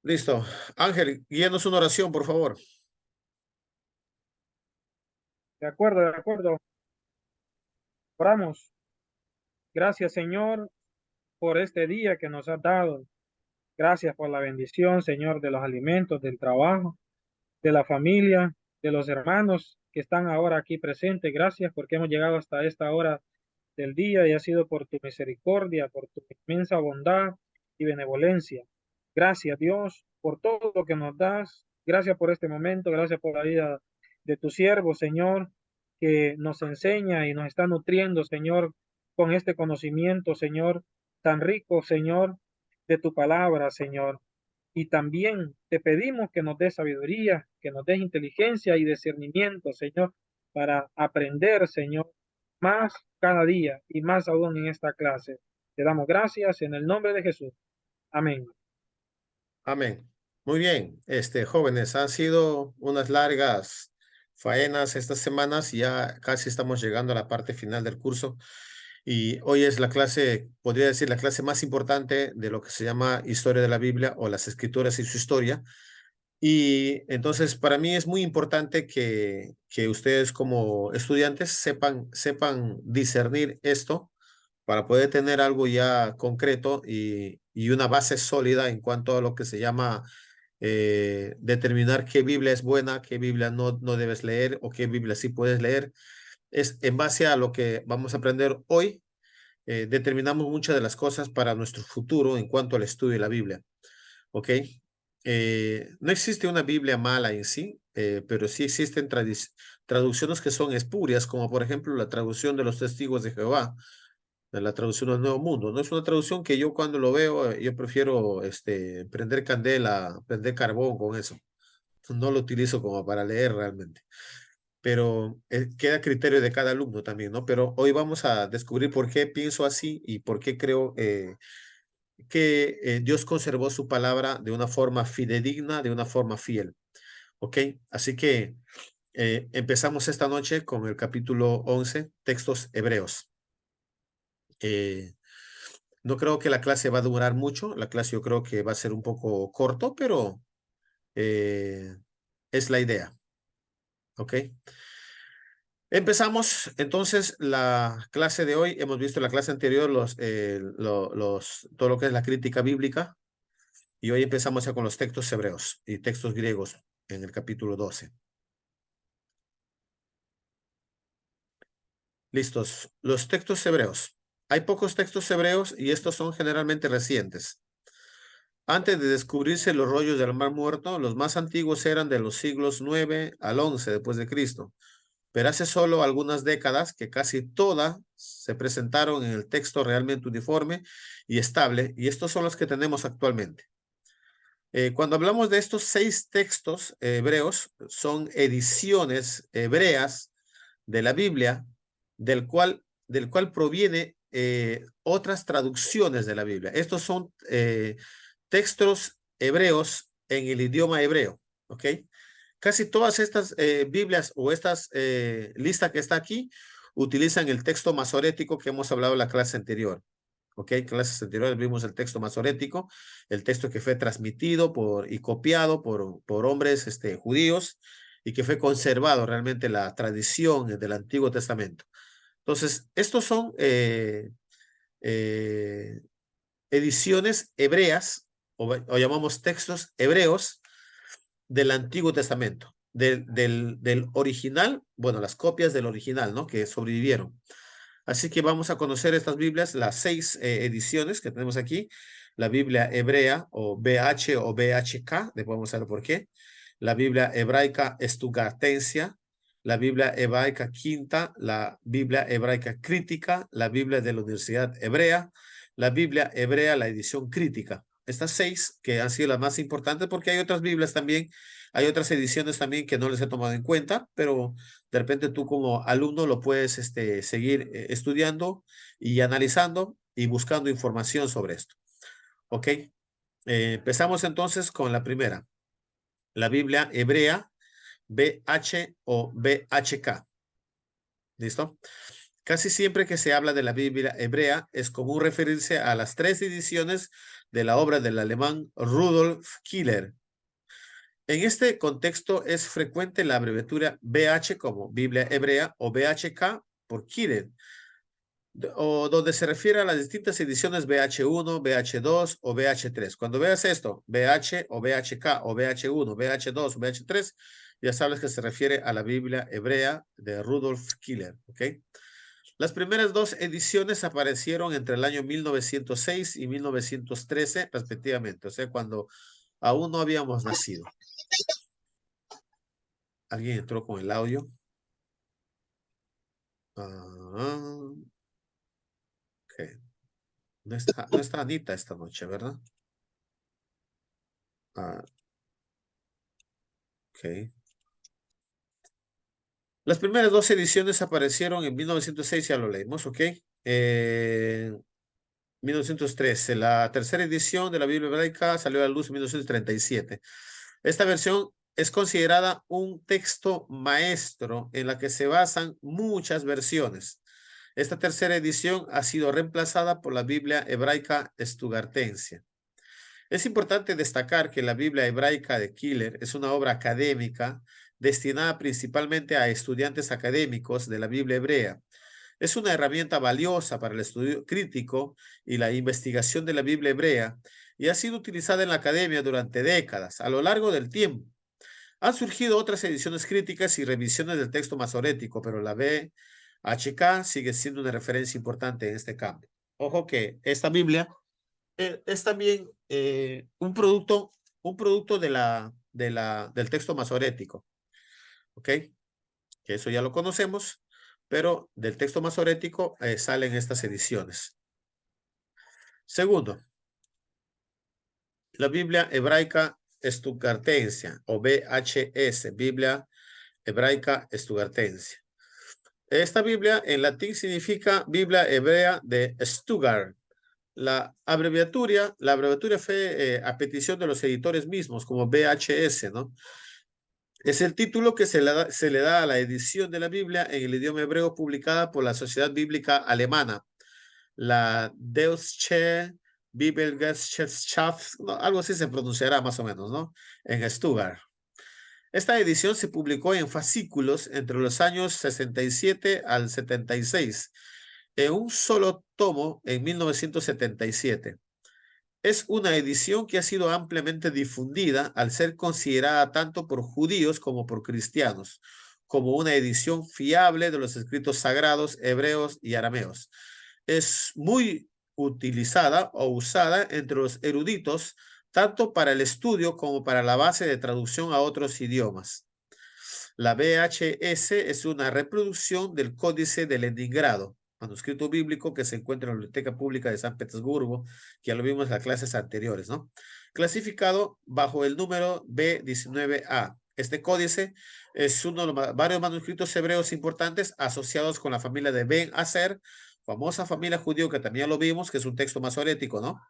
Listo. Ángel, guíanos una oración, por favor. De acuerdo, de acuerdo. Oramos. Gracias, Señor, por este día que nos has dado. Gracias por la bendición, Señor, de los alimentos, del trabajo, de la familia, de los hermanos que están ahora aquí presentes. Gracias porque hemos llegado hasta esta hora del día y ha sido por tu misericordia, por tu inmensa bondad y benevolencia. Gracias, Dios, por todo lo que nos das. Gracias por este momento. Gracias por la vida de tu siervo, Señor, que nos enseña y nos está nutriendo, Señor, con este conocimiento, Señor, tan rico, Señor, de tu palabra, Señor. Y también te pedimos que nos des sabiduría, que nos des inteligencia y discernimiento, Señor, para aprender, Señor, más cada día y más aún en esta clase. Te damos gracias en el nombre de Jesús. Amén. Amén. Muy bien, jóvenes, han sido unas largas faenas estas semanas y ya casi estamos llegando a la parte final del curso. Y hoy es la clase, podría decir, la clase más importante de lo que se llama historia de la Biblia o las escrituras y su historia. Y entonces para mí es muy importante que ustedes como estudiantes sepan discernir esto para poder tener algo ya concreto y una base sólida en cuanto a lo que se llama determinar qué Biblia es buena, qué Biblia no debes leer o qué Biblia sí puedes leer. Es en base a lo que vamos a aprender hoy, determinamos muchas de las cosas para nuestro futuro en cuanto al estudio de la Biblia. ¿Ok? No existe una Biblia mala en sí, pero sí existen traducciones que son espurias, como por ejemplo la traducción de los Testigos de Jehová, de la traducción del Nuevo Mundo. No es una traducción que yo cuando lo veo, yo prefiero prender candela, prender carbón con eso. No lo utilizo como para leer realmente, pero queda a criterio de cada alumno también, ¿no? Pero hoy vamos a descubrir por qué pienso así y por qué creo que Dios conservó su palabra de una forma fidedigna, de una forma fiel. ¿Ok? Así que empezamos esta noche con el capítulo 11, textos hebreos. Eh, no creo que la clase va a durar mucho, la clase yo creo que va a ser un poco corto, pero eh, es la idea. ¿Ok? Empezamos entonces la clase de hoy. Hemos visto en la clase anterior todo lo que es la crítica bíblica. Y hoy empezamos ya con los textos hebreos y textos griegos en el capítulo 12. Listos. Los textos hebreos. Hay pocos textos hebreos y estos son generalmente recientes. Antes de descubrirse los rollos del Mar Muerto, los más antiguos eran de los siglos 9 al 11 después de Cristo. Pero hace solo algunas décadas que casi todas se presentaron en el texto realmente uniforme y estable, y estos son los que tenemos actualmente. Cuando hablamos de estos 6 textos hebreos, son ediciones hebreas de la Biblia, del cual proviene otras traducciones de la Biblia. Estos son textos hebreos en el idioma hebreo, ¿ok? Casi todas estas Biblias o estas listas que está aquí utilizan el texto masorético que hemos hablado en la clase anterior. ¿Ok? Clases anteriores vimos el texto masorético, el texto que fue transmitido y copiado por hombres judíos y que fue conservado realmente la tradición del Antiguo Testamento. Entonces, estos son eh, ediciones hebreas o llamamos textos hebreos del Antiguo Testamento, del original, bueno, las copias del original, ¿no? Que sobrevivieron. Así que vamos a conocer estas Biblias, las 6 ediciones que tenemos aquí, la Biblia hebrea o BH o BHK, después vamos a ver por qué, la Biblia hebraica Estugartensia, la Biblia hebraica quinta, la Biblia hebraica crítica, la Biblia de la Universidad Hebrea, la Biblia hebrea, la edición crítica. Estas 6 que han sido las más importantes porque hay otras Biblias también, hay otras ediciones también que no les he tomado en cuenta, pero de repente tú como alumno lo puedes seguir estudiando y analizando y buscando información sobre esto. ¿Ok? Empezamos entonces con la primera, la Biblia hebrea BH o BHK. ¿Listo? Casi siempre que se habla de la Biblia hebrea, es común referirse a las 3 ediciones de la obra del alemán Rudolf Killer. En este contexto es frecuente la abreviatura BH como Biblia hebrea o BHK por Killer, o donde se refiere a las distintas ediciones BH1, BH2 o BH3. Cuando veas esto, BH o BHK o BH1, BH2 o BH3, ya sabes que se refiere a la Biblia hebrea de Rudolf Killer, ¿ok? Las primeras 2 ediciones aparecieron entre el año 1906 y 1913, respectivamente, o sea, cuando aún no habíamos nacido. ¿Alguien entró con el audio? Ok. No está Anita esta noche, ¿verdad? Ok. Las primeras 2 ediciones aparecieron en 1906, ya lo leímos, ¿ok? 1913. La tercera edición de la Biblia hebraica salió a la luz en 1937. Esta versión es considerada un texto maestro en la que se basan muchas versiones. Esta tercera edición ha sido reemplazada por la Biblia hebraica estugartense. Es importante destacar que la Biblia hebraica de Killer es una obra académica destinada principalmente a estudiantes académicos de la Biblia hebrea. Es una herramienta valiosa para el estudio crítico y la investigación de la Biblia hebrea y ha sido utilizada en la academia durante décadas. A lo largo del tiempo, han surgido otras ediciones críticas y revisiones del texto masorético, pero la BHK sigue siendo una referencia importante en este cambio. Ojo que esta Biblia es también un producto del texto masorético, ¿ok? Que eso ya lo conocemos, pero del texto masorético salen estas ediciones. Segundo, la Biblia hebraica estugartense o BHS, Biblia hebraica estugartense. Esta Biblia en latín significa Biblia hebrea de Stuttgart. La abreviatura fue a petición de los editores mismos, como BHS, ¿no? Es el título que se le da a la edición de la Biblia en el idioma hebreo publicada por la Sociedad Bíblica Alemana, la Deutsche Bibelgesellschaft, no, algo así se pronunciará más o menos, ¿no? En Stuttgart. Esta edición se publicó en fascículos entre los años 67 al 76, en un solo tomo en 1977. Es una edición que ha sido ampliamente difundida al ser considerada tanto por judíos como por cristianos como una edición fiable de los escritos sagrados hebreos y arameos. Es muy utilizada o usada entre los eruditos tanto para el estudio como para la base de traducción a otros idiomas. La BHS es una reproducción del Códice de Leningrado, manuscrito bíblico que se encuentra en la Biblioteca Pública de San Petersburgo, que ya lo vimos en las clases anteriores, ¿no? Clasificado bajo el número B19A. Este códice es uno de los varios manuscritos hebreos importantes asociados con la familia de Ben Aser, famosa familia judío que también lo vimos, que es un texto masorético, ¿no?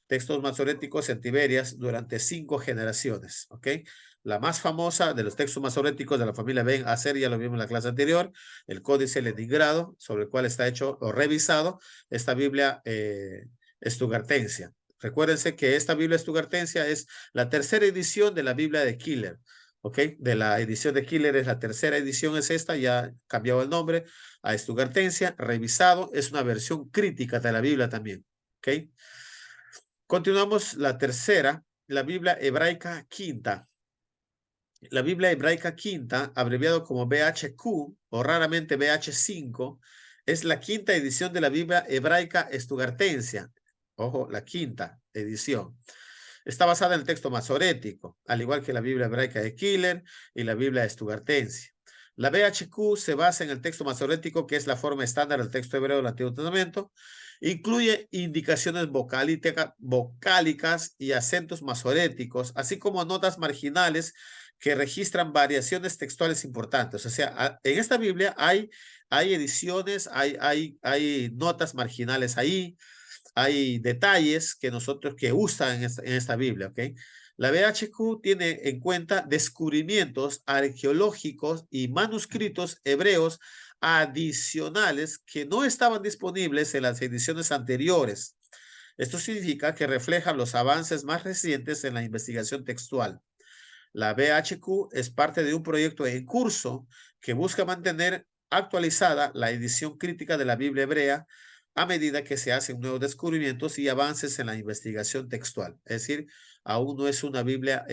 Textos masoréticos en Tiberias durante 5 generaciones, ¿ok? La más famosa de los textos masoréticos de la familia Ben Aser, ya lo vimos en la clase anterior, el Códice Leningrado, sobre el cual está hecho o revisado esta Biblia estugartensia. Recuérdense que esta Biblia estugartensia es la tercera edición de la Biblia de Killer, ¿ok? De la edición de Killer es la tercera edición, es esta, ya cambiado el nombre a estugartensia, revisado, es una versión crítica de la Biblia también, ¿ok? Continuamos la tercera, la Biblia hebraica quinta. La Biblia hebraica quinta, abreviado como BHQ o raramente BH5, es la quinta edición de la Biblia hebraica estugartensia. Ojo, la quinta edición. Está basada en el texto masorético, al igual que la Biblia hebraica de Killer y la Biblia estugartensia. La BHQ se basa en el texto masorético, que es la forma estándar del texto hebreo del Antiguo Testamento. Incluye indicaciones vocálicas y acentos masoréticos, así como notas marginales que registran variaciones textuales importantes. O sea, en esta Biblia hay ediciones, hay notas marginales ahí, hay detalles que usan en esta Biblia, ¿ok? La BHQ tiene en cuenta descubrimientos arqueológicos y manuscritos hebreos adicionales que no estaban disponibles en las ediciones anteriores. Esto significa que refleja los avances más recientes en la investigación textual. La BHQ es parte de un proyecto en curso que busca mantener actualizada la edición crítica de la Biblia hebrea a medida que se hacen nuevos descubrimientos y avances en la investigación textual. Es decir, aún no es una Biblia,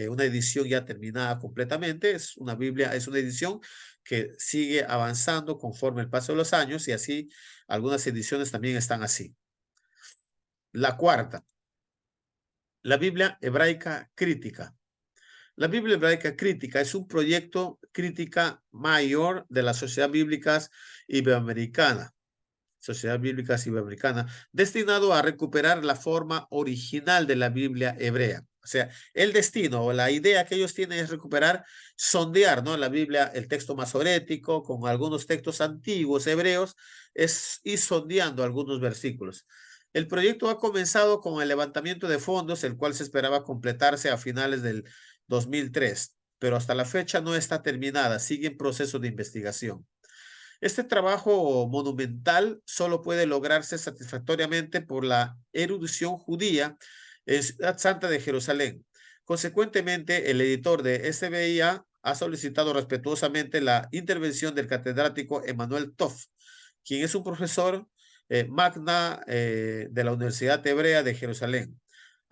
una edición ya terminada completamente, es una Biblia, es una edición que sigue avanzando conforme el paso de los años y así algunas ediciones también están así. La cuarta, la Biblia hebraica crítica. La Biblia Hebraica Crítica es un proyecto crítica mayor de la Sociedad Bíblica Iberoamericana, destinado a recuperar la forma original de la Biblia hebrea. O sea, el destino o la idea que ellos tienen es recuperar, sondear, ¿no? La Biblia, el texto masorético, con algunos textos antiguos hebreos, es ir sondeando algunos versículos. El proyecto ha comenzado con el levantamiento de fondos, el cual se esperaba completarse a finales del 2003, pero hasta la fecha no está terminada, sigue en proceso de investigación. Este trabajo monumental solo puede lograrse satisfactoriamente por la erudición judía en Ciudad Santa de Jerusalén. Consecuentemente, el editor de SBIA ha solicitado respetuosamente la intervención del catedrático Emanuel Toff, quien es un profesor magna de la Universidad Hebrea de Jerusalén.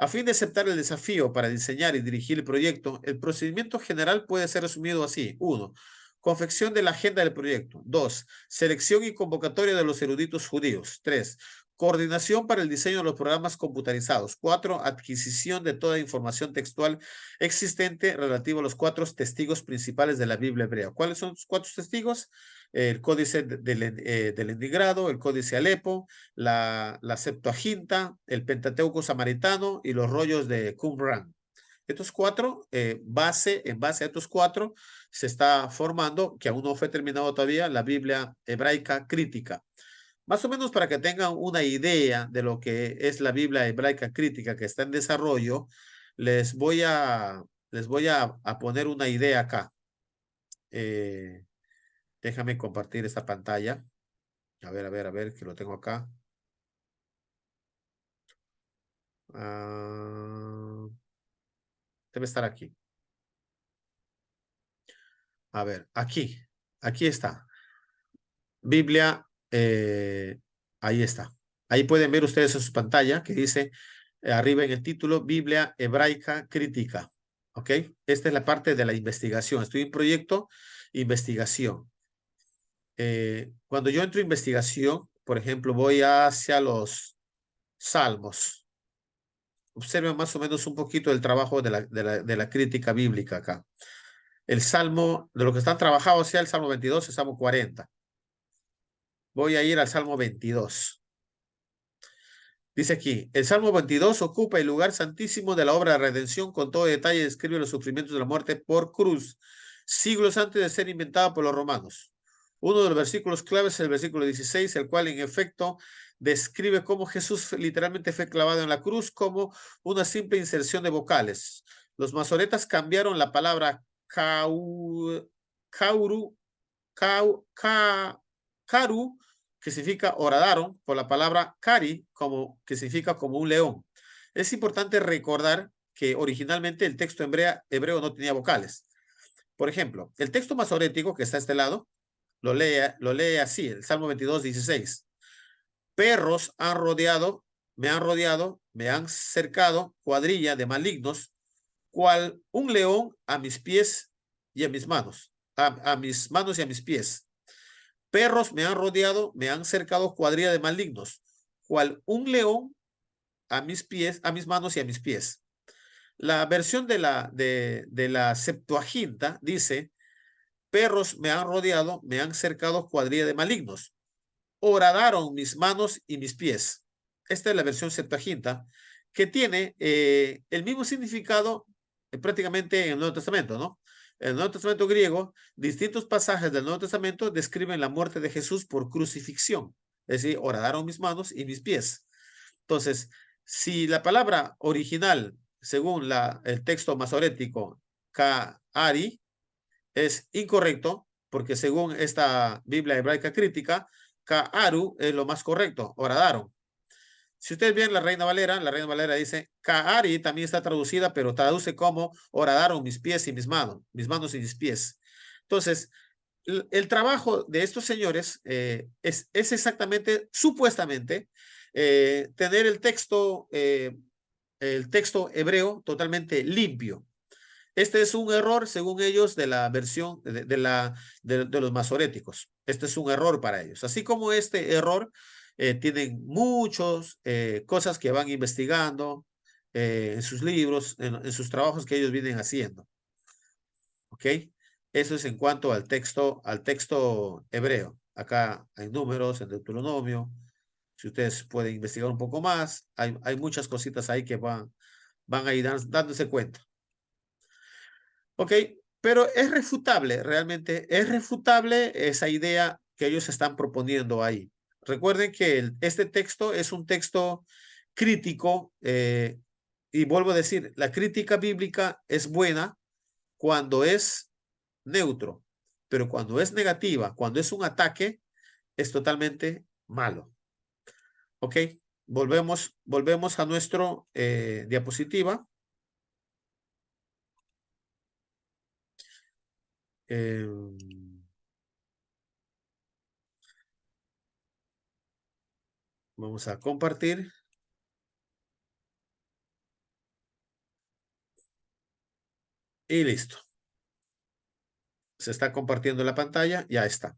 A fin de aceptar el desafío para diseñar y dirigir el proyecto, el procedimiento general puede ser resumido así. 1. Confección de la agenda del proyecto. 2. Selección y convocatoria de los eruditos judíos. 3. Coordinación para el diseño de los programas computarizados. 4. Adquisición de toda información textual existente relativa a los 4 testigos principales de la Biblia hebrea. ¿Cuáles son los 4 testigos? El códice del Enigrado, el códice Alepo, la Septuaginta, el Pentateuco samaritano y los rollos de Qumran. Estos 4, en base a estos 4, se está formando, que aún no fue terminado todavía, la Biblia hebraica crítica. Más o menos para que tengan una idea de lo que es la Biblia hebraica crítica que está en desarrollo, les voy a poner una idea acá. Déjame compartir esta pantalla. A ver, que lo tengo acá. Debe estar aquí. A ver, aquí está. Biblia, ahí está. Ahí pueden ver ustedes en su pantalla que dice arriba en el título Biblia Hebraica Crítica. ¿Ok? Esta es la parte de la investigación. Estoy en proyecto investigación. Cuando yo entro en investigación, por ejemplo, voy hacia los Salmos. Observen más o menos un poquito el trabajo de la crítica bíblica acá. El Salmo, de lo que están trabajados, sea el Salmo 22, el Salmo 40. Voy a ir al Salmo 22. Dice aquí, el Salmo 22 ocupa el lugar santísimo de la obra de redención, con todo detalle describe los sufrimientos de la muerte por cruz, siglos antes de ser inventada por los romanos. Uno de los versículos claves es el versículo 16, el cual en efecto describe cómo Jesús literalmente fue clavado en la cruz como una simple inserción de vocales. Los masoretas cambiaron la palabra cauru, caru, que significa horadaron, por la palabra cari, que significa como un león. Es importante recordar que originalmente el texto hebreo no tenía vocales. Por ejemplo, el texto masorético que está a este lado, lo lee así, el Salmo 22, 16. Perros me han cercado, cuadrilla de malignos, cual un león a mis pies y a mis manos, a mis manos y a mis pies. Perros me han rodeado, me han cercado cuadrilla de malignos, cual un león a mis pies, a mis manos y a mis pies. La versión de la Septuaginta dice, perros me han rodeado, me han cercado cuadrilla de malignos. Horadaron mis manos y mis pies. Esta es la versión Septuaginta, que tiene el mismo significado prácticamente en el Nuevo Testamento, ¿no? En el Nuevo Testamento griego, distintos pasajes del Nuevo Testamento describen la muerte de Jesús por crucifixión. Es decir, horadaron mis manos y mis pies. Entonces, si la palabra original, según el texto masorético, Ka'ari, es incorrecto, porque según esta Biblia hebraica crítica, Ka'aru es lo más correcto, horadaron. Si ustedes ven la Reina Valera dice, Ka'ari también está traducida, pero traduce como horadaron mis pies y mis manos y mis pies. Entonces, el trabajo de estos señores es exactamente, supuestamente, tener el texto hebreo totalmente limpio. Este es un error, según ellos, de la versión de los masoréticos. Este es un error para ellos. Así como este error, tienen muchas cosas que van investigando en sus libros, en sus trabajos que ellos vienen haciendo. ¿Ok? Eso es en cuanto al texto hebreo. Acá hay números, en Deuteronomio. Si ustedes pueden investigar un poco más, hay muchas cositas ahí que van a ir dándose cuenta. Ok, pero es refutable, realmente es refutable esa idea que ellos están proponiendo ahí. Recuerden que este texto es un texto crítico, y vuelvo a decir, la crítica bíblica es buena cuando es neutro, pero cuando es negativa, cuando es un ataque, es totalmente malo. Ok, volvemos a nuestro diapositiva. Vamos a compartir. Y listo. Se está compartiendo la pantalla. Ya está.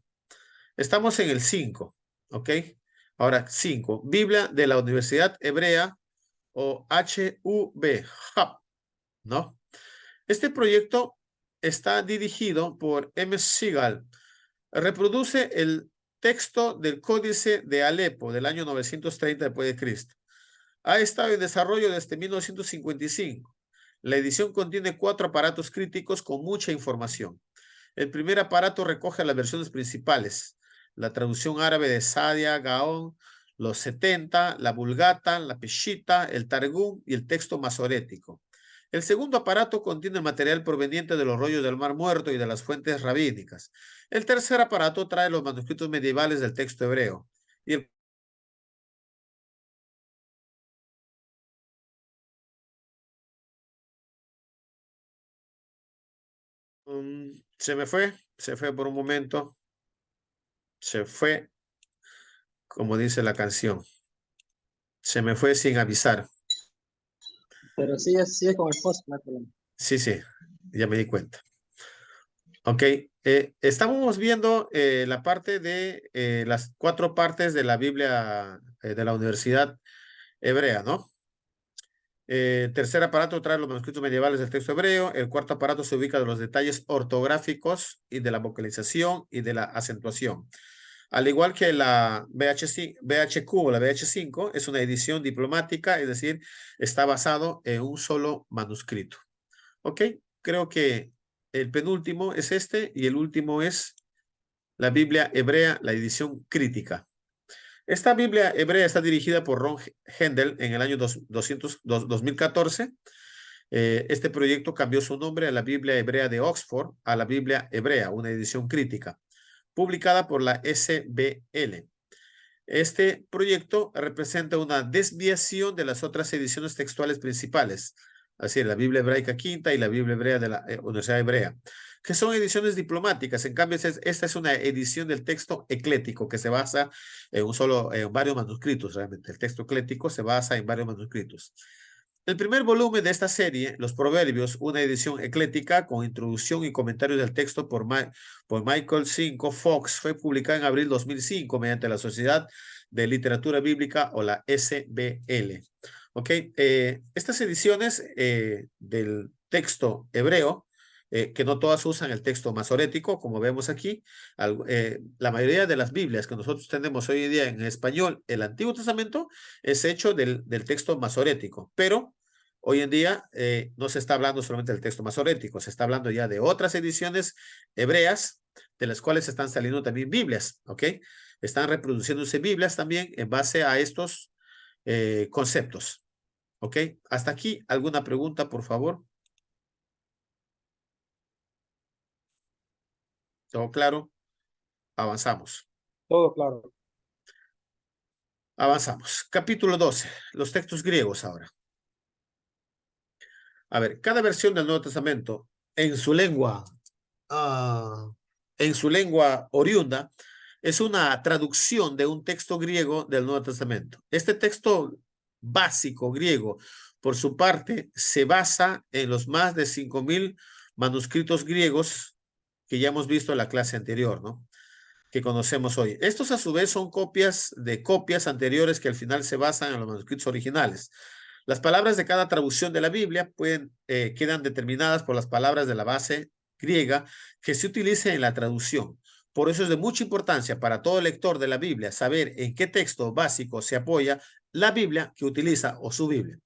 Estamos en el 5. ¿Ok? Ahora 5. Biblia de la Universidad Hebrea o HUB. ¿No? Este proyecto está dirigido por M. Segal. Reproduce el texto del Códice de Alepo del año 930 después de Cristo. Ha estado en desarrollo desde 1955. La edición contiene 4 aparatos críticos con mucha información. El primer aparato recoge las versiones principales, la traducción árabe de Sadia, Gaón, los 70, la Vulgata, la Peshita, el Targum y el texto masorético. El segundo aparato contiene material proveniente de los rollos del Mar Muerto y de las fuentes rabínicas. El tercer aparato trae los manuscritos medievales del texto hebreo. Y el se fue por un momento, se fue, como dice la canción, se me fue sin avisar. Pero sí es como el post, no hay problema. Sí, sí, ya me di cuenta. Ok, estamos viendo la parte de las 4 partes de la Biblia de la Universidad Hebrea, ¿no? Tercer aparato trae los manuscritos medievales del texto hebreo. El cuarto aparato se ubica de los detalles ortográficos y de la vocalización y de la acentuación. Al igual que la BHQ o la BH5, es una edición diplomática, es decir, está basado en un solo manuscrito. Ok, creo que el penúltimo es este y el último es la Biblia hebrea, la edición crítica. Esta Biblia hebrea está dirigida por Ron Hendel en el año 2014. Este proyecto cambió su nombre a la Biblia hebrea de Oxford a la Biblia hebrea, una edición crítica, publicada por la SBL. Este proyecto representa una desviación de las otras ediciones textuales principales, así la Biblia hebraica quinta y la Biblia hebrea de la Universidad Hebrea, que son ediciones diplomáticas. En cambio, esta es una edición del texto eclético que se basa en varios manuscritos, realmente. El texto eclético se basa en varios manuscritos. El primer volumen de esta serie, Los Proverbios, una edición eclética con introducción y comentarios del texto por Michael 5 Fox, fue publicado en abril 2005 mediante la Sociedad de Literatura Bíblica o la SBL. Ok, estas ediciones del texto hebreo, que no todas usan el texto masorético, como vemos aquí, la mayoría de las Biblias que nosotros tenemos hoy en día en español, el Antiguo Testamento, es hecho del texto masorético, pero hoy en día no se está hablando solamente del texto masorético, se está hablando ya de otras ediciones hebreas, de las cuales están saliendo también Biblias, ¿ok? Están reproduciéndose Biblias también en base a estos conceptos, ¿ok? Hasta aquí, ¿alguna pregunta, por favor? ¿Todo claro? Avanzamos. Todo claro. Avanzamos. Capítulo 12. Los textos griegos ahora. A ver, cada versión del Nuevo Testamento en su lengua, en su lengua oriunda, es una traducción de un texto griego del Nuevo Testamento. Este texto básico griego, por su parte, se basa en los más de 5,000 manuscritos griegos que ya hemos visto en la clase anterior, ¿no? Que conocemos hoy. Estos a su vez son copias de copias anteriores que al final se basan en los manuscritos originales. Las palabras de cada traducción de la Biblia quedan determinadas por las palabras de la base griega que se utilice en la traducción. Por eso es de mucha importancia para todo lector de la Biblia saber en qué texto básico se apoya la Biblia que utiliza o su Biblia.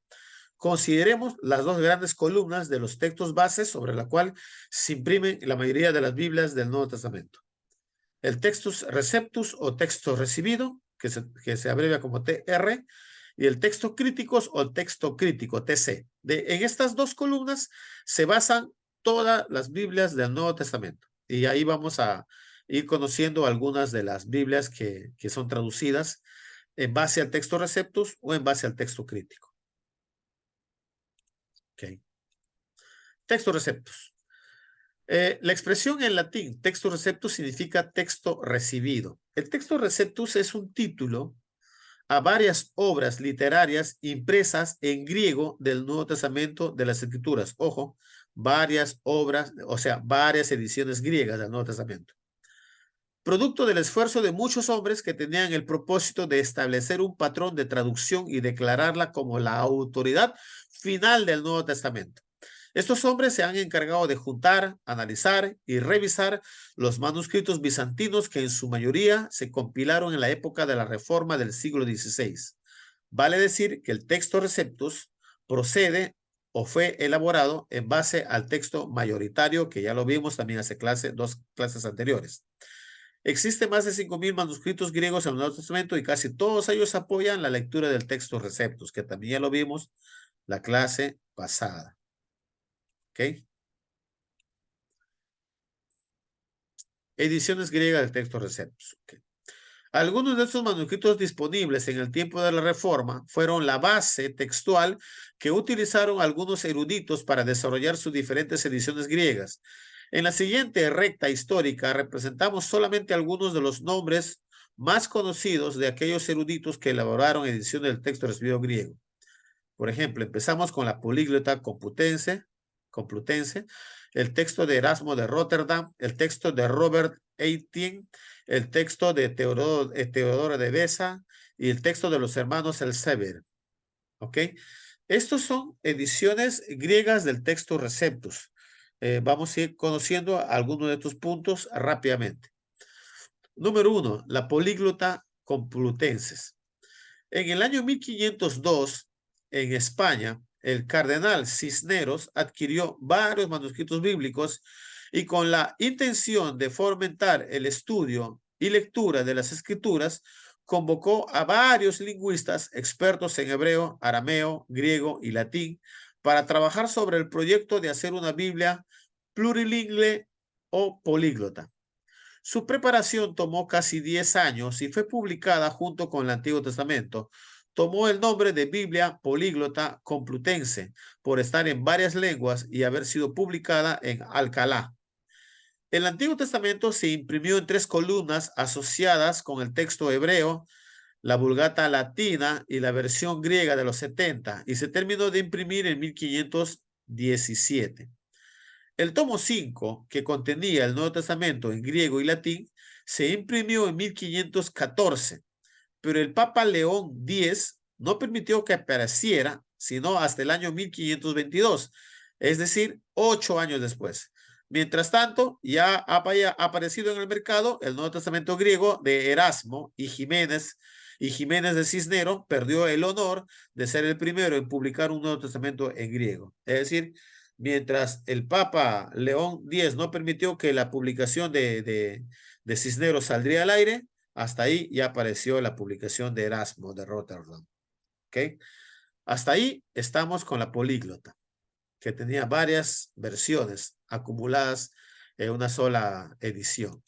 Consideremos las dos grandes columnas de los textos bases sobre la cual se imprimen la mayoría de las Biblias del Nuevo Testamento. El textus receptus o texto recibido, que se abrevia como TR, y el texto críticos o texto crítico, TC. En estas dos columnas se basan todas las Biblias del Nuevo Testamento. Y ahí vamos a ir conociendo algunas de las Biblias que son traducidas en base al texto receptus o en base al texto crítico. Okay. Texto receptus. La expresión en latín, texto receptus, significa texto recibido. El texto receptus es un título a varias obras literarias impresas en griego del Nuevo Testamento de las Escrituras. Ojo, varias obras, o sea, varias ediciones griegas del Nuevo Testamento. Producto del esfuerzo de muchos hombres que tenían el propósito de establecer un patrón de traducción y declararla como la autoridad final del Nuevo Testamento. Estos hombres se han encargado de juntar, analizar y revisar los manuscritos bizantinos que en su mayoría se compilaron en la época de la Reforma del siglo XVI. Vale decir que el texto receptus procede o fue elaborado en base al texto mayoritario, que ya lo vimos también hace dos clases anteriores. Existen más de 5,000 manuscritos griegos en el Nuevo Testamento y casi todos ellos apoyan la lectura del texto receptus, que también ya lo vimos la clase pasada. ¿Ok? Ediciones griegas del texto receptus. Okay. Algunos de estos manuscritos disponibles en el tiempo de la Reforma fueron la base textual que utilizaron algunos eruditos para desarrollar sus diferentes ediciones griegas. En la siguiente recta histórica representamos solamente algunos de los nombres más conocidos de aquellos eruditos que elaboraron ediciones del texto recibido griego. Por ejemplo, empezamos con la políglota Complutense, el texto de Erasmo de Rotterdam, el texto de Robert Estienne, el texto de Teodoro de Beza y el texto de los hermanos Elsevier. ¿Ok? Estos son ediciones griegas del texto Receptus. Vamos a ir conociendo algunos de estos puntos rápidamente. Número 1, la políglota Complutenses. En el año 1502, en España, el cardenal Cisneros adquirió varios manuscritos bíblicos y con la intención de fomentar el estudio y lectura de las escrituras, convocó a varios lingüistas expertos en hebreo, arameo, griego y latín para trabajar sobre el proyecto de hacer una Biblia plurilingüe o políglota. Su preparación tomó casi 10 años y fue publicada junto con el Antiguo Testamento. Tomó el nombre de Biblia Políglota Complutense por estar en varias lenguas y haber sido publicada en Alcalá. El Antiguo Testamento se imprimió en 3 columnas asociadas con el texto hebreo, la Vulgata latina y la versión griega de los 70 y se terminó de imprimir en 1517. El tomo 5, que contenía el Nuevo Testamento en griego y latín, se imprimió en 1514, pero el Papa León X no permitió que apareciera sino hasta el año 1522, es decir, 8 años después. Mientras tanto, ya había aparecido en el mercado el Nuevo Testamento griego de Erasmo y Jiménez de Cisneros perdió el honor de ser el primero en publicar un Nuevo Testamento en griego. Es decir, mientras el Papa León X no permitió que la publicación de Cisneros saldría al aire, hasta ahí ya apareció la publicación de Erasmo de Rotterdam. ¿Ok? Hasta ahí estamos con la políglota, que tenía varias versiones acumuladas en una sola edición.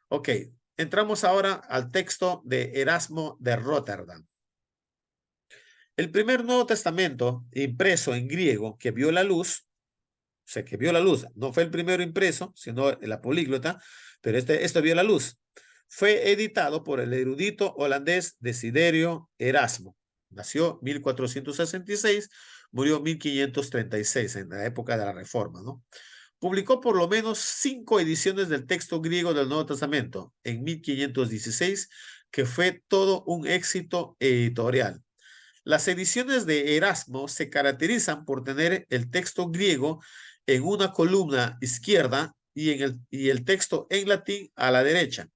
Ok, entramos ahora al texto de Erasmo de Rotterdam. El primer Nuevo Testamento impreso en griego que vio la luz, o sea, que vio la luz, no fue el primero impreso, sino la políglota, pero esto vio la luz. Fue editado por el erudito holandés Desiderio Erasmo. Nació 1466, murió 1536, en la época de la Reforma, ¿no? Publicó por lo menos 5 ediciones del texto griego del Nuevo Testamento en 1516, que fue todo un éxito editorial. Las ediciones de Erasmo se caracterizan por tener el texto griego en una columna izquierda y el texto en latín a la derecha.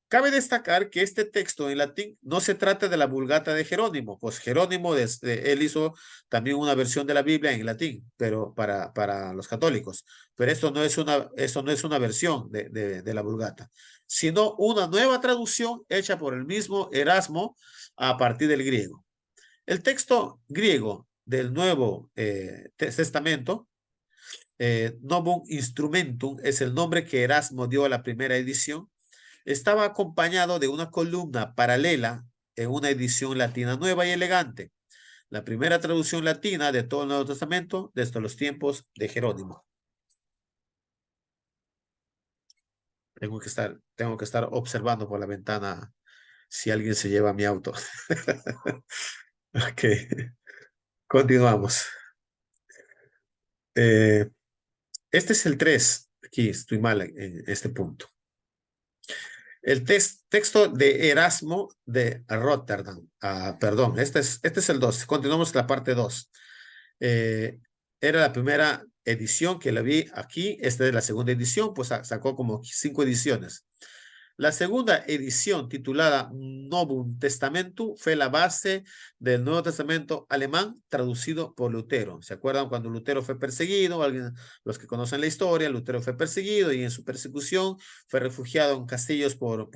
Cabe destacar que este texto en latín no se trata de la Vulgata de Jerónimo, pues Jerónimo él hizo también una versión de la Biblia en latín, pero para los católicos. Pero esto no es una versión de la Vulgata, sino una nueva traducción hecha por el mismo Erasmo a partir del griego. El texto griego del Nuevo Testamento, Novum Instrumentum, es el nombre que Erasmo dio a la primera edición. Estaba acompañado de una columna paralela en una edición latina nueva y elegante. La primera traducción latina de todo el Nuevo Testamento desde los tiempos de Jerónimo. Tengo que estar observando por la ventana si alguien se lleva mi auto. Ok, continuamos. Este es el 3. Aquí estoy mal en este punto. El texto de Erasmo de Rotterdam. Perdón, este es el 2. Continuamos la parte 2. Era la primera edición que la vi aquí. Esta es la segunda edición, pues sacó como 5 ediciones. La segunda edición, titulada Novum Testamentum, fue la base del Nuevo Testamento alemán traducido por Lutero. ¿Se acuerdan cuando Lutero fue perseguido? Los que conocen la historia, Lutero fue perseguido y en su persecución fue refugiado en castillos por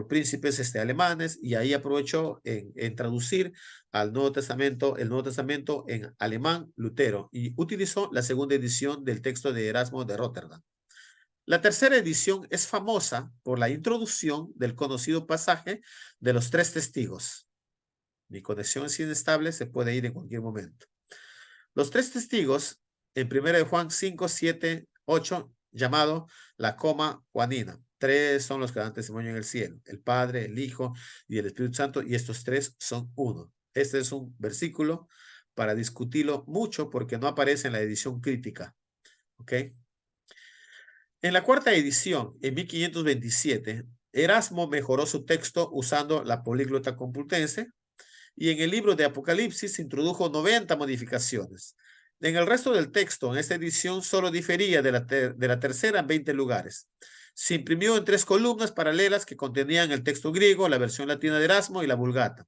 príncipes alemanes, y ahí aprovechó en traducir al Nuevo Testamento, el Nuevo Testamento en alemán, Lutero, y utilizó la segunda edición del texto de Erasmo de Rotterdam. La tercera edición es famosa por la introducción del conocido pasaje de los 3 testigos. Mi conexión es inestable, se puede ir en cualquier momento. Los 3 testigos, en 1 Juan 5, 7, 8, llamado la coma juanina. 3 son los que dan testimonio en el cielo: el Padre, el Hijo y el Espíritu Santo, y estos 3 son uno. Este es un versículo para discutirlo mucho porque no aparece en la edición crítica. ¿Ok? En la cuarta edición, en 1527, Erasmo mejoró su texto usando la políglota complutense, y en el libro de Apocalipsis introdujo 90 modificaciones. En el resto del texto, en esta edición, solo difería de la tercera en 20 lugares. Se imprimió en 3 columnas paralelas que contenían el texto griego, la versión latina de Erasmo y la Vulgata.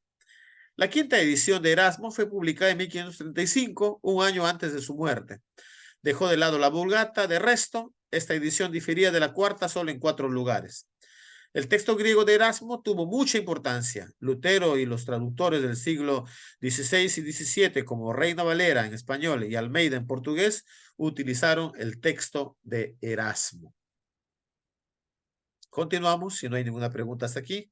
La quinta edición de Erasmo fue publicada en 1535, un año antes de su muerte. Dejó de lado la Vulgata. De resto, esta edición difería de la cuarta solo en 4 lugares. El texto griego de Erasmo tuvo mucha importancia. Lutero y los traductores del siglo XVI y XVII, como Reina Valera en español y Almeida en portugués, utilizaron el texto de Erasmo. Continuamos, si no hay ninguna pregunta hasta aquí.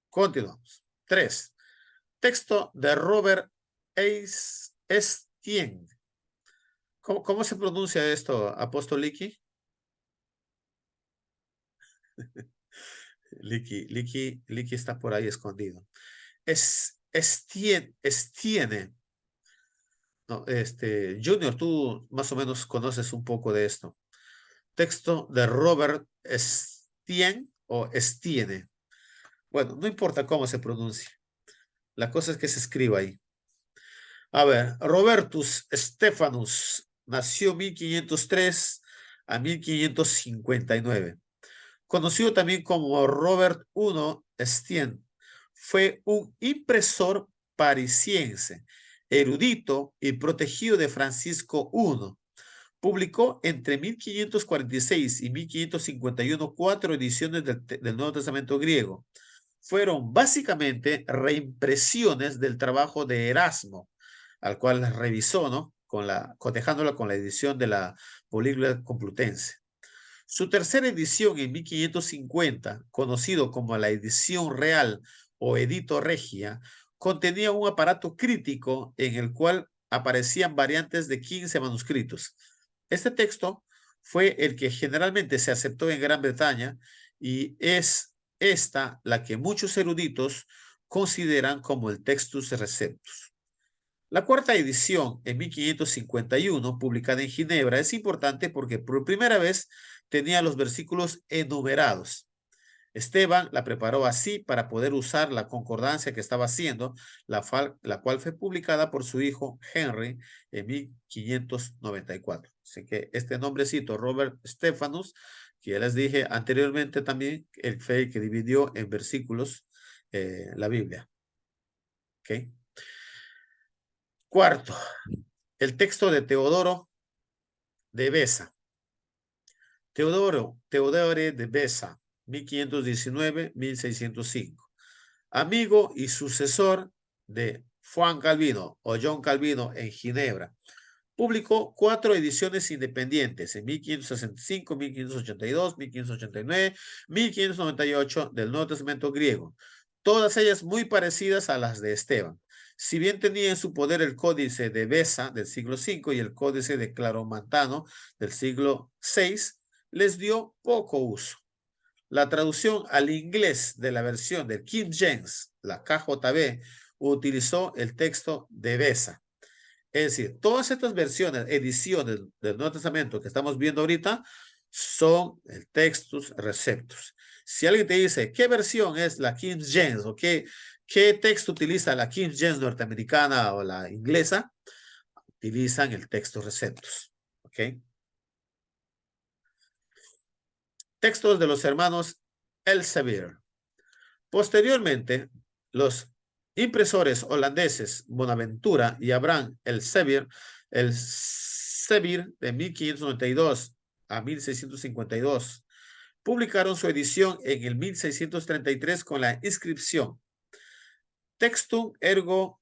Continuamos. 3. Texto de Robert Estienne. ¿Cómo se pronuncia esto, Apóstol Licky? Licky está por ahí escondido. Estienne. No, Junior, tú más o menos conoces un poco de esto. Texto de Robert Estienne o Estienne. Bueno, no importa cómo se pronuncia. La cosa es que se escriba ahí. A ver, Robertus Stephanus nació 1503 a 1559. Conocido también como Robert I Estienne, fue un impresor parisiense, erudito y protegido de Francisco I. Publicó entre 1546 y 1551 4 ediciones del Nuevo Testamento griego. Fueron básicamente reimpresiones del trabajo de Erasmo. al cual revisó, ¿no? Cotejándolo con la edición de la Políglota Complutense. Su tercera edición en 1550, conocido como la edición real o edito regia, contenía un aparato crítico en el cual aparecían variantes de 15 manuscritos. Este texto fue el que generalmente se aceptó en Gran Bretaña y es esta la que muchos eruditos consideran como el Textus Receptus. La cuarta edición, en 1551, publicada en Ginebra, es importante porque por primera vez tenía los versículos enumerados. Esteban la preparó así para poder usar la concordancia que estaba haciendo, la cual fue publicada por su hijo Henry en 1594. Así que este nombrecito, Robert Stephanus, que ya les dije anteriormente también, el fue el que dividió en versículos la Biblia. ¿Ok? Cuarto, el texto de Teodoro de Beza. Teodore de Beza, 1519-1605. Amigo y sucesor de Juan Calvino o John Calvino en Ginebra. Publicó 4 ediciones independientes en 1565, 1582, 1589, 1598 del Nuevo Testamento griego, todas ellas muy parecidas a las de Esteban. Si bien tenía en su poder el Códice de Beza del siglo V y el Códice de Claromontano del siglo VI, les dio poco uso. La traducción al inglés de la versión del King James, la KJV, utilizó el texto de Beza. Es decir, todas estas versiones, ediciones del Nuevo Testamento que estamos viendo ahorita son el Textus Receptus. Si alguien te dice, ¿qué versión es la King James o qué texto utiliza la King James norteamericana o la inglesa? Utilizan el Textus Receptus. ¿Ok? Textos de los hermanos Elsevier. Posteriormente, los impresores holandeses Bonaventura y Abraham Elsevier de 1592 a 1652 publicaron su edición en el 1633 con la inscripción Textum ergo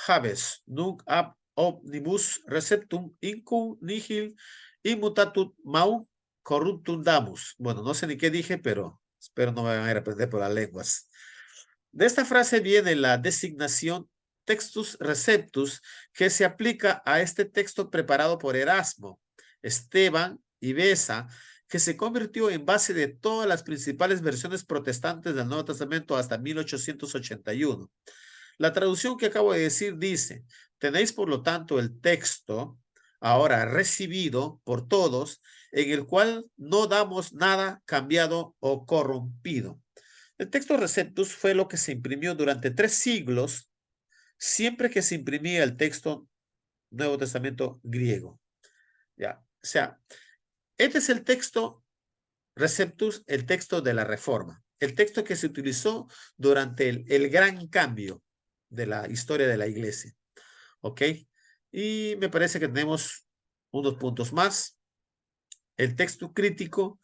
habes nunc ab omnibus receptum incum nihil immutatur mau corruptum damus. Bueno, no sé ni qué dije, pero espero no me van a aprender por las lenguas. De esta frase viene la designación Textus Receptus que se aplica a este texto preparado por Erasmo, Esteban y Beza, que se convirtió en base de todas las principales versiones protestantes del Nuevo Testamento hasta 1881. La traducción que acabo de decir dice, tenéis por lo tanto el texto ahora recibido por todos, en el cual no damos nada cambiado o corrompido. El texto Receptus fue lo que se imprimió durante 3 siglos, siempre que se imprimía el texto Nuevo Testamento griego. Ya, o sea, este es el texto Receptus, el texto de la Reforma, el texto que se utilizó durante el gran cambio de la historia de la iglesia. ¿Ok? Y me parece que tenemos unos puntos más. El texto crítico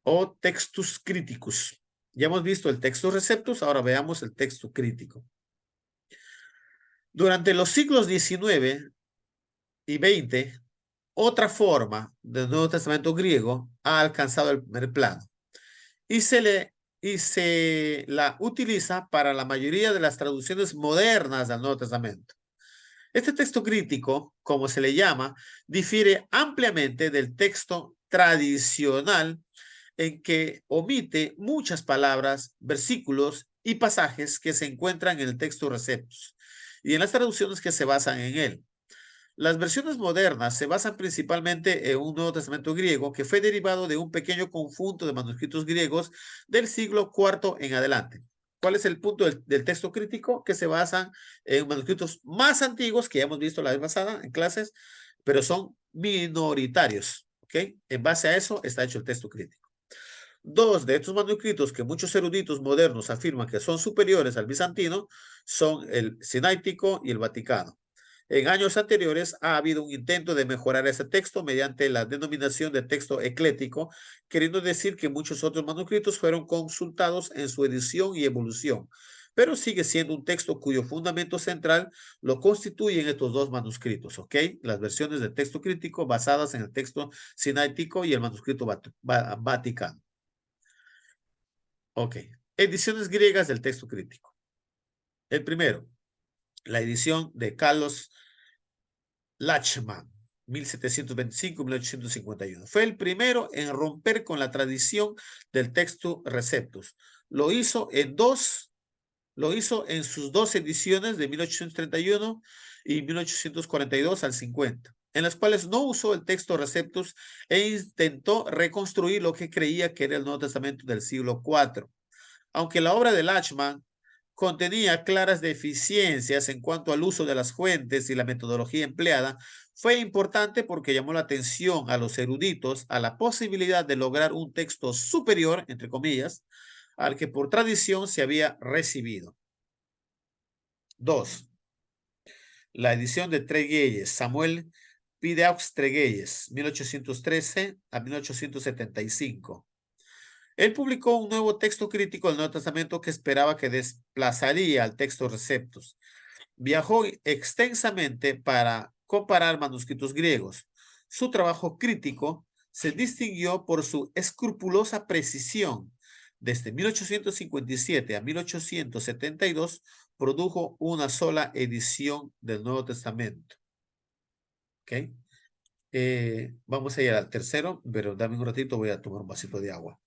o textus criticus. Ya hemos visto el texto receptus, ahora veamos el texto crítico. Durante los siglos XIX y XX, otra forma del Nuevo Testamento griego ha alcanzado el primer plano y se la utiliza para la mayoría de las traducciones modernas del Nuevo Testamento. Este texto crítico, como se le llama, difiere ampliamente del texto tradicional en que omite muchas palabras, versículos y pasajes que se encuentran en el texto Receptus y en las traducciones que se basan en él. Las versiones modernas se basan principalmente en un Nuevo Testamento griego que fue derivado de un pequeño conjunto de manuscritos griegos del siglo IV en adelante. ¿Cuál es el punto del texto crítico? Que se basan en manuscritos más antiguos que ya hemos visto la vez pasada en clases, pero son minoritarios. ¿Ok? En base a eso está hecho el texto crítico. 2 de estos manuscritos que muchos eruditos modernos afirman que son superiores al bizantino son el Sinaítico y el Vaticano. En años anteriores ha habido un intento de mejorar ese texto mediante la denominación de texto eclético, queriendo decir que muchos otros manuscritos fueron consultados en su edición y evolución, pero sigue siendo un texto cuyo fundamento central lo constituyen estos dos manuscritos, ¿ok? Las versiones del texto crítico basadas en el texto sinaítico y el manuscrito vaticano. Ok, ediciones griegas del texto crítico. El primero, la edición de Carlos Lachmann, 1725-1851. Fue el primero en romper con la tradición del texto Receptus. Lo hizo en sus dos ediciones de 1831 y 1842 al 50, en las cuales no usó el texto Receptus e intentó reconstruir lo que creía que era el Nuevo Testamento del siglo IV. Aunque la obra de Lachmann contenía claras deficiencias en cuanto al uso de las fuentes y la metodología empleada, fue importante porque llamó la atención a los eruditos a la posibilidad de lograr un texto superior, entre comillas, al que por tradición se había recibido. 2. La edición de Tregelles, Samuel Pidaux Tregelles, 1813 a 1875. Él publicó un nuevo texto crítico del Nuevo Testamento que esperaba que desplazaría al texto Receptus. Viajó extensamente para comparar manuscritos griegos. Su trabajo crítico se distinguió por su escrupulosa precisión. Desde 1857 a 1872 produjo una sola edición del Nuevo Testamento. ¿Ok? Vamos a ir al tercero, pero dame un ratito, voy a tomar un vasito de agua.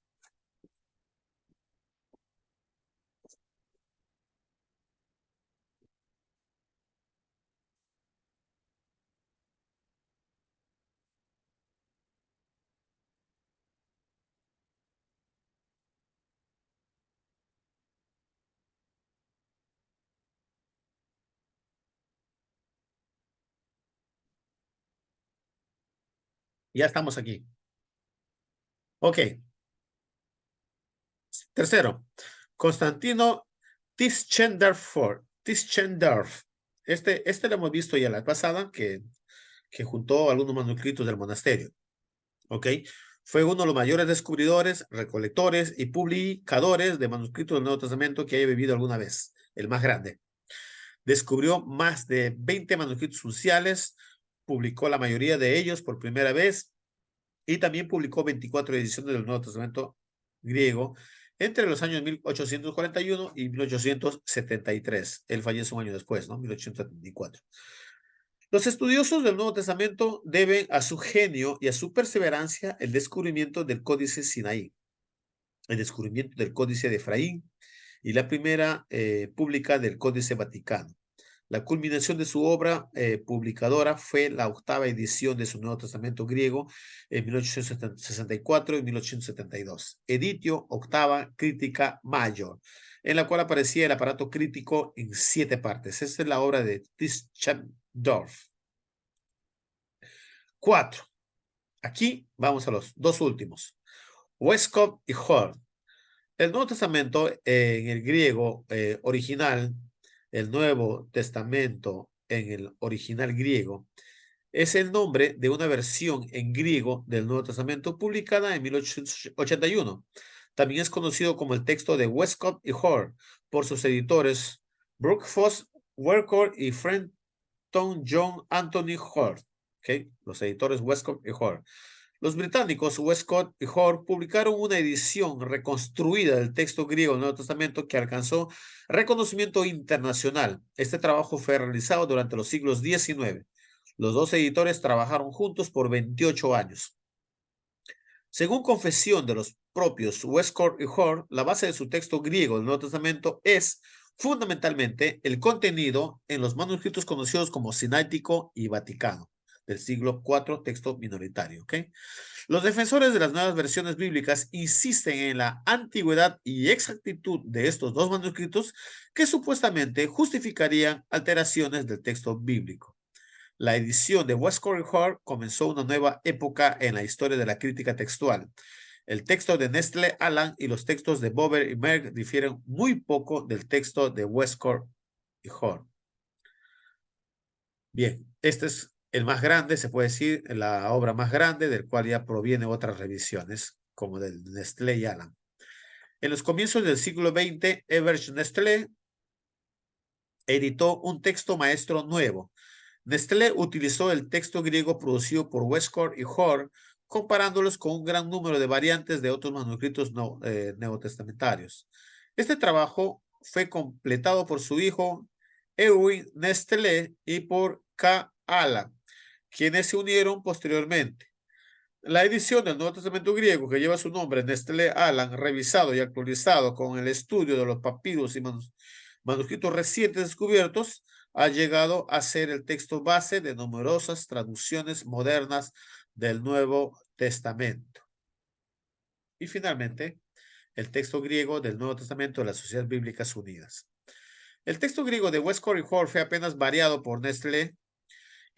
Ya estamos aquí. Ok. Tercero, Constantino Tischendorf. Este lo hemos visto ya la pasada, que juntó algunos manuscritos del monasterio. Ok. Fue uno de los mayores descubridores, recolectores y publicadores de manuscritos del Nuevo Testamento que haya vivido alguna vez. El más grande. Descubrió más de 20 manuscritos cruciales, publicó la mayoría de ellos por primera vez y también publicó 24 ediciones del Nuevo Testamento griego entre los años 1841 y 1873. Él falleció un año después, ¿no? 1874. Los estudiosos del Nuevo Testamento deben a su genio y a su perseverancia el descubrimiento del Códice Sinaí, el descubrimiento del Códice de Efraín y la primera pública del Códice Vaticano. La culminación de su obra publicadora fue la octava edición de su Nuevo Testamento griego en 1864 y 1872. Editio Octava Crítica Mayor, en la cual aparecía el aparato crítico en 7 partes. Esta es la obra de Tischendorf. 4. Aquí vamos a los dos últimos. Westcott y Hort. El Nuevo Testamento en el griego original, el Nuevo Testamento en el original griego, es el nombre de una versión en griego del Nuevo Testamento publicada en 1881. También es conocido como el texto de Westcott y Hort por sus editores Brooke Foss Wercourt y Frenton John Anthony Hort. ¿Okay? Los editores Westcott y Hort. Los británicos Westcott y Hort publicaron una edición reconstruida del texto griego del Nuevo Testamento que alcanzó reconocimiento internacional. Este trabajo fue realizado durante los siglos XIX. Los dos editores trabajaron juntos por 28 años. Según confesión de los propios Westcott y Hort, la base de su texto griego del Nuevo Testamento es fundamentalmente el contenido en los manuscritos conocidos como Sinaítico y Vaticano del siglo IV, texto minoritario. ¿Okay? Los defensores de las nuevas versiones bíblicas insisten en la antigüedad y exactitud de estos dos manuscritos que supuestamente justificarían alteraciones del texto bíblico. La edición de Westcott y Hort comenzó una nueva época en la historia de la crítica textual. El texto de Nestle Aland y los textos de Bober y Merck difieren muy poco del texto de Westcott y Hort. Bien, este es el más grande, se puede decir, la obra más grande, del cual ya proviene otras revisiones, como del Nestlé y Alan. En los comienzos del siglo XX, Everett Nestlé editó un texto maestro nuevo. Nestlé utilizó el texto griego producido por Westcott y Hoare, comparándolos con un gran número de variantes de otros manuscritos neotestamentarios. Este trabajo fue completado por su hijo Erwin Nestlé y por K. Alan, quienes se unieron posteriormente. La edición del Nuevo Testamento griego que lleva su nombre, Nestlé Alan, revisado y actualizado con el estudio de los papiros y manuscritos recientes descubiertos, ha llegado a ser el texto base de numerosas traducciones modernas del Nuevo Testamento. Y finalmente, el texto griego del Nuevo Testamento de las Sociedades Bíblicas Unidas. El texto griego de Westcott y Hoare fue apenas variado por Nestlé,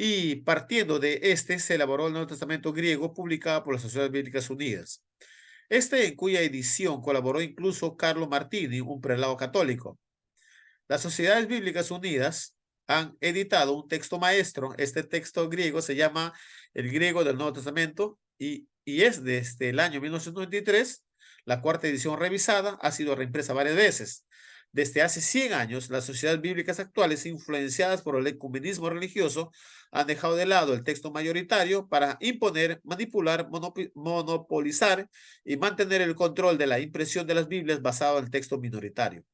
y partiendo de este se elaboró el Nuevo Testamento griego publicado por las Sociedades Bíblicas Unidas. En cuya edición colaboró incluso Carlo Martini, un prelado católico. Las Sociedades Bíblicas Unidas han editado un texto maestro. Este texto griego se llama el griego del Nuevo Testamento y es desde el año 1993. La cuarta edición revisada ha sido reimpresa varias veces. Desde hace 100 años, las sociedades bíblicas actuales, influenciadas por el ecumenismo religioso, han dejado de lado el texto mayoritario para imponer, manipular, monopolizar y mantener el control de la impresión de las Biblias basado en el texto minoritario.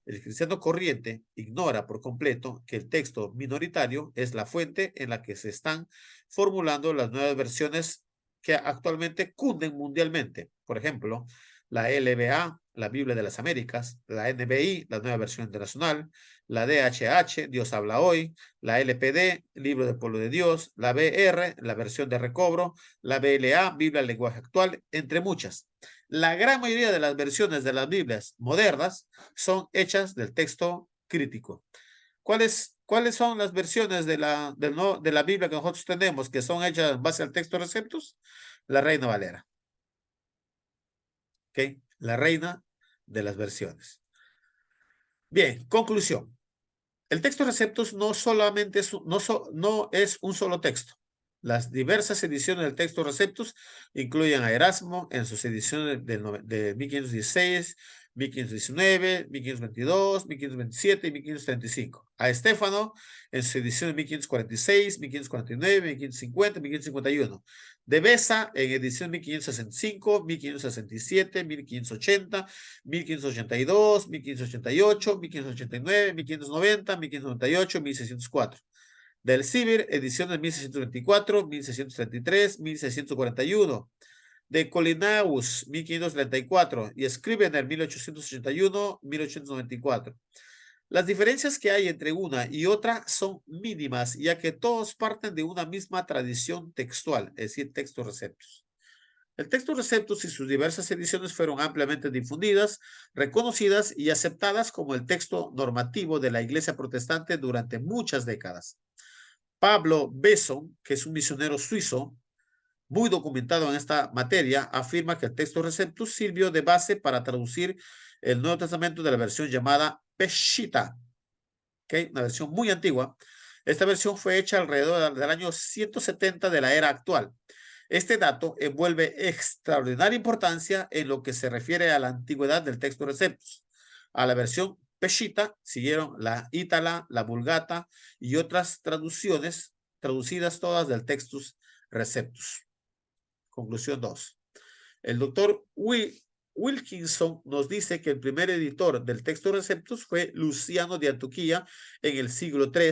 El cristiano corriente ignora por completo que el texto minoritario es la fuente en la que se están formulando las nuevas versiones que actualmente cunden mundialmente. Por ejemplo, la LBA, la Biblia de las Américas, la NBI, la Nueva Versión Internacional, la DHH, Dios habla hoy, la LPD, Libro del Pueblo de Dios, la BR, la versión de recobro, la BLA, Biblia del lenguaje actual, entre muchas. La gran mayoría de las versiones de las Biblias modernas son hechas del texto crítico. ¿Cuáles son las versiones de la Biblia que nosotros tenemos que son hechas en base al texto Receptus? La Reina Valera. ¿Ok? La reina de las versiones. Bien, conclusión. El texto Receptus no solamente es, no es un solo texto. Las diversas ediciones del texto Receptus incluyen a Erasmo en sus ediciones de 1516, 1519, 1522, 1527 y 1535. A Estéfano en sus ediciones 1546, 1549, 1550, 1551. De Besa en edición 1565, 1567, 1580, 1582, 1588, 1589, 1590, 1598, 1604. Del Cibir, ediciones 1624, 1633, 1641. De Colinaeus, 1534. Y Scrivener, 1881, 1894. Las diferencias que hay entre una y otra son mínimas, ya que todos parten de una misma tradición textual, es decir, texto Receptus. El texto Receptus y sus diversas ediciones fueron ampliamente difundidas, reconocidas y aceptadas como el texto normativo de la Iglesia protestante durante muchas décadas. Pablo Besson, que es un misionero suizo muy documentado en esta materia, afirma que el texto Receptus sirvió de base para traducir el Nuevo Testamento de la versión llamada Peshitta, ¿okay? Una versión muy antigua. Esta versión fue hecha alrededor del año 170 de la era actual. Este dato envuelve extraordinaria importancia en lo que se refiere a la antigüedad del texto Receptus. A la versión Peshitta siguieron la Ítala, la Vulgata y otras traducciones, traducidas todas del Textus Receptus. Conclusión 2. El doctor Wilkinson nos dice que el primer editor del Textus Receptus fue Luciano de Antioquía en el siglo III,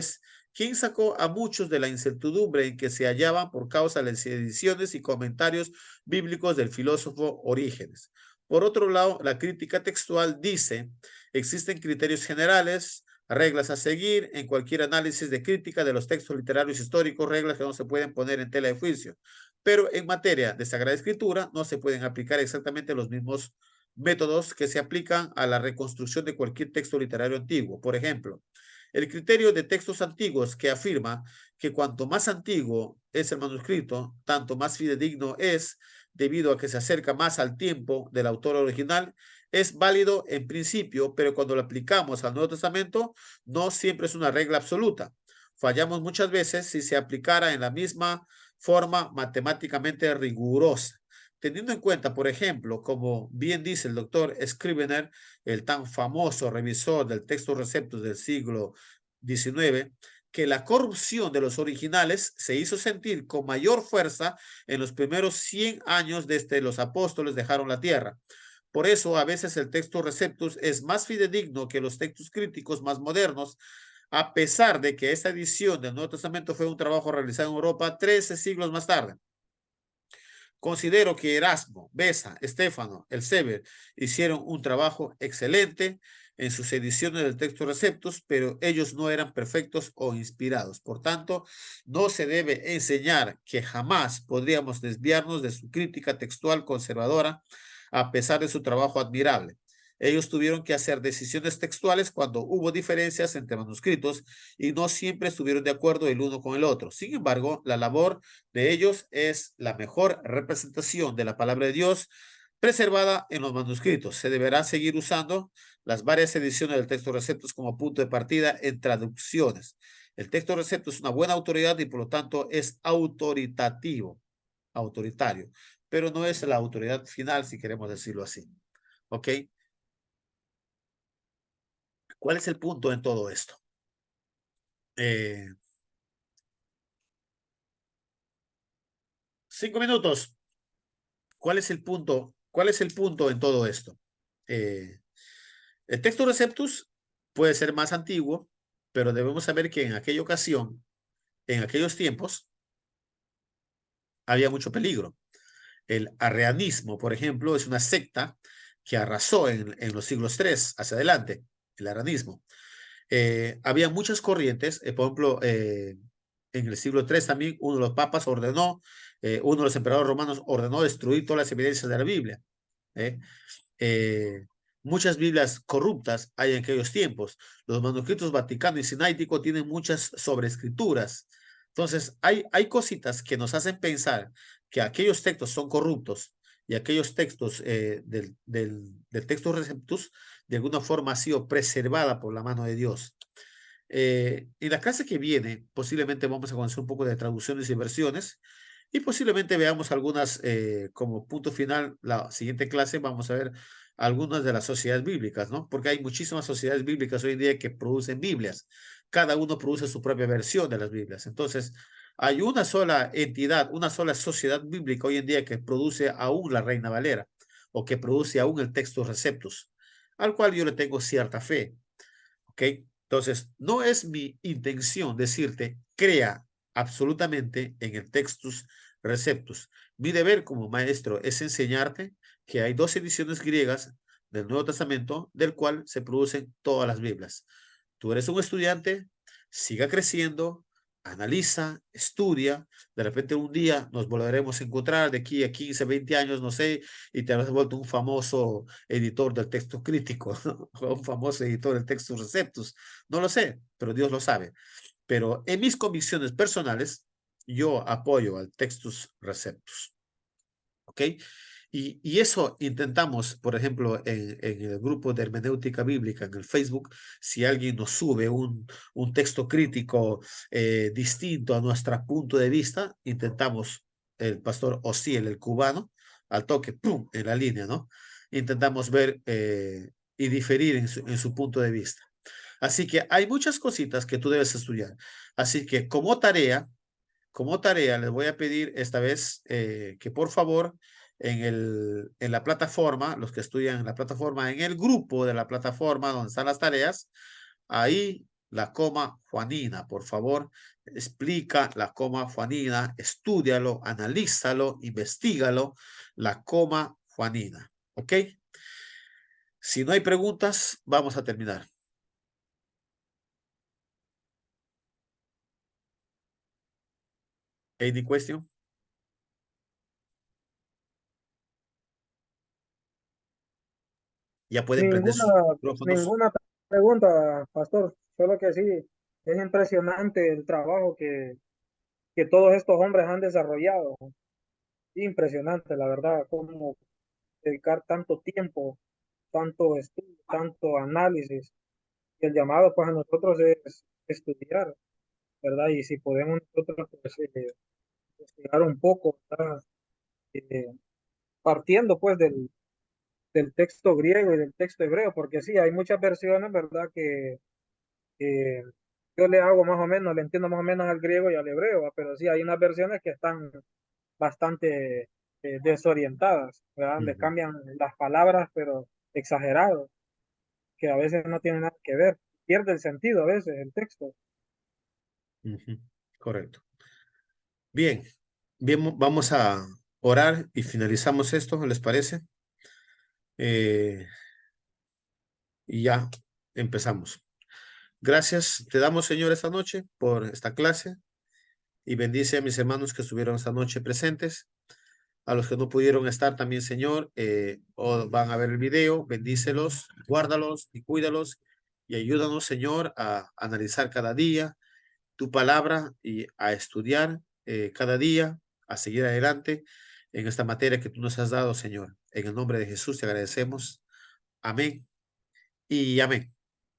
quien sacó a muchos de la incertidumbre en que se hallaban por causa de las ediciones y comentarios bíblicos del filósofo Orígenes. Por otro lado, la crítica textual dice, existen criterios generales, reglas a seguir en cualquier análisis de crítica de los textos literarios históricos, reglas que no se pueden poner en tela de juicio. Pero en materia de Sagrada Escritura no se pueden aplicar exactamente los mismos métodos que se aplican a la reconstrucción de cualquier texto literario antiguo. Por ejemplo, el criterio de textos antiguos que afirma que cuanto más antiguo es el manuscrito, tanto más fidedigno es, debido a que se acerca más al tiempo del autor original, es válido en principio, pero cuando lo aplicamos al Nuevo Testamento, no siempre es una regla absoluta. fallamos muchas veces si se aplicara en la misma forma matemáticamente rigurosa. Teniendo en cuenta, por ejemplo, como bien dice el doctor Scrivener, el tan famoso revisor del texto receptus del siglo XIX, que la corrupción de los originales se hizo sentir con mayor fuerza en los primeros 100 años desde los apóstoles dejaron la tierra. Por eso, a veces el texto receptus es más fidedigno que los textos críticos más modernos, a pesar de que esta edición del Nuevo Testamento fue un trabajo realizado en Europa 13 siglos más tarde. Considero que Erasmo, Besa, Estéfano, el Sever hicieron un trabajo excelente en sus ediciones del texto receptus, pero ellos no eran perfectos o inspirados. Por tanto, no se debe enseñar que jamás podríamos desviarnos de su crítica textual conservadora, a pesar de su trabajo admirable. Ellos tuvieron que hacer decisiones textuales cuando hubo diferencias entre manuscritos y no siempre estuvieron de acuerdo el uno con el otro. Sin embargo, la labor de ellos es la mejor representación de la palabra de Dios preservada en los manuscritos. Se deberá seguir usando las varias ediciones del texto receptus como punto de partida en traducciones. El texto receptus es una buena autoridad y por lo tanto es autoritario, pero no es la autoridad final, si queremos decirlo así. ¿Ok? ¿Cuál es el punto en todo esto? 5 minutos. ¿Cuál es el punto? ¿Cuál es el punto en todo esto? El texto receptus puede ser más antiguo, pero debemos saber que en aquella ocasión, en aquellos tiempos, había mucho peligro. El arrianismo, por ejemplo, es una secta que arrasó en los siglos 3 hacia adelante, el arrianismo. Había muchas corrientes, por ejemplo, en el siglo 3 también uno de los papas ordenó, uno de los emperadores romanos ordenó destruir todas las evidencias de la Biblia. ¿eh? Muchas Biblias corruptas hay en aquellos tiempos. Los manuscritos Vaticano y Sinaítico tienen muchas sobreescrituras. Entonces, hay cositas que nos hacen pensar que aquellos textos son corruptos y aquellos textos del texto receptus de alguna forma ha sido preservada por la mano de Dios. En la clase que viene, posiblemente vamos a conocer un poco de traducciones y versiones y posiblemente veamos algunas, como punto final, la siguiente clase vamos a ver algunas de las sociedades bíblicas, ¿no? Porque hay muchísimas sociedades bíblicas hoy en día que producen Biblias. Cada uno produce su propia versión de las Biblias. Entonces, hay una sola entidad, una sola sociedad bíblica hoy en día que produce aún la Reina Valera o que produce aún el texto Receptus, al cual yo le tengo cierta fe. ¿Ok? Entonces, no es mi intención decirte, crea absolutamente en el Textus Receptus. Mi deber como maestro es enseñarte que hay 2 ediciones griegas del Nuevo Testamento, del cual se producen todas las Biblias. Tú eres un estudiante, siga creciendo, analiza, estudia. De repente un día nos volveremos a encontrar de aquí a 15, 20 años, no sé, y te habrás vuelto un famoso editor del texto crítico, o un famoso editor del texto receptus. No lo sé, pero Dios lo sabe. Pero en mis convicciones personales, yo apoyo al textus receptus. ¿Ok? Y eso intentamos, por ejemplo, en el grupo de hermenéutica bíblica, en el Facebook, si alguien nos sube un texto crítico distinto a nuestro punto de vista, intentamos, el pastor Osiel, el cubano, al toque, ¡pum!, en la línea, ¿no? Intentamos ver y diferir en su punto de vista. Así que hay muchas cositas que tú debes estudiar. Así que como tarea, les voy a pedir esta vez que por favor en la plataforma, los que estudian en la plataforma, en el grupo de la plataforma donde están las tareas, ahí la coma Juanina, por favor, explica la coma Juanina, estúdialo, analízalo, investigalo, la coma Juanina, ¿ok? Si no hay preguntas, vamos a terminar. Any question? Ya pueden prender Ninguna, sus micrófonos. ninguna pregunta, pastor. Solo que sí, es impresionante el trabajo que todos estos hombres han desarrollado. Impresionante, la verdad, cómo dedicar tanto tiempo, tanto estudio, tanto análisis. Y el llamado, pues, a nosotros es estudiar, ¿verdad? Y si podemos nosotros pues, investigar un poco, ¿verdad? Eh, partiendo pues del texto griego y del texto hebreo, porque sí, hay muchas versiones, ¿verdad? Que yo le hago más o menos, le entiendo más o menos al griego y al hebreo, ¿va? Pero sí, hay unas versiones que están bastante desorientadas, ¿verdad? Le Ujú, cambian las palabras, pero exagerado, que a veces no tiene nada que ver, pierde el sentido a veces el texto. ujú, correcto. Bien, bien, vamos a orar y finalizamos esto, ¿les parece? Eh, y ya empezamos. Gracias, te damos, Señor, esta noche por esta clase y bendice a mis hermanos que estuvieron esta noche presentes. A los que no pudieron estar también, Señor, o van a ver el video, bendícelos, guárdalos y cuídalos y ayúdanos, Señor, a analizar cada día tu palabra y a estudiar cada día, a seguir adelante en esta materia que tú nos has dado, Señor. En el nombre de Jesús te agradecemos. Amén y amén.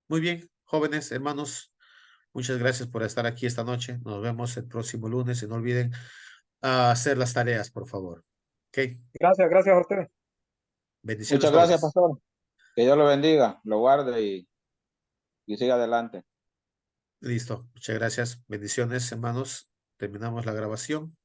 Muy bien, jóvenes, hermanos, muchas gracias por estar aquí esta noche. Nos vemos el próximo lunes y no olviden hacer las tareas, por favor. Ok, Gracias, gracias a usted. bendiciones, Muchas gracias, jóvenes. pastor. Que Dios lo bendiga, lo guarde y siga adelante. Listo, muchas gracias. Bendiciones, hermanos. Terminamos la grabación.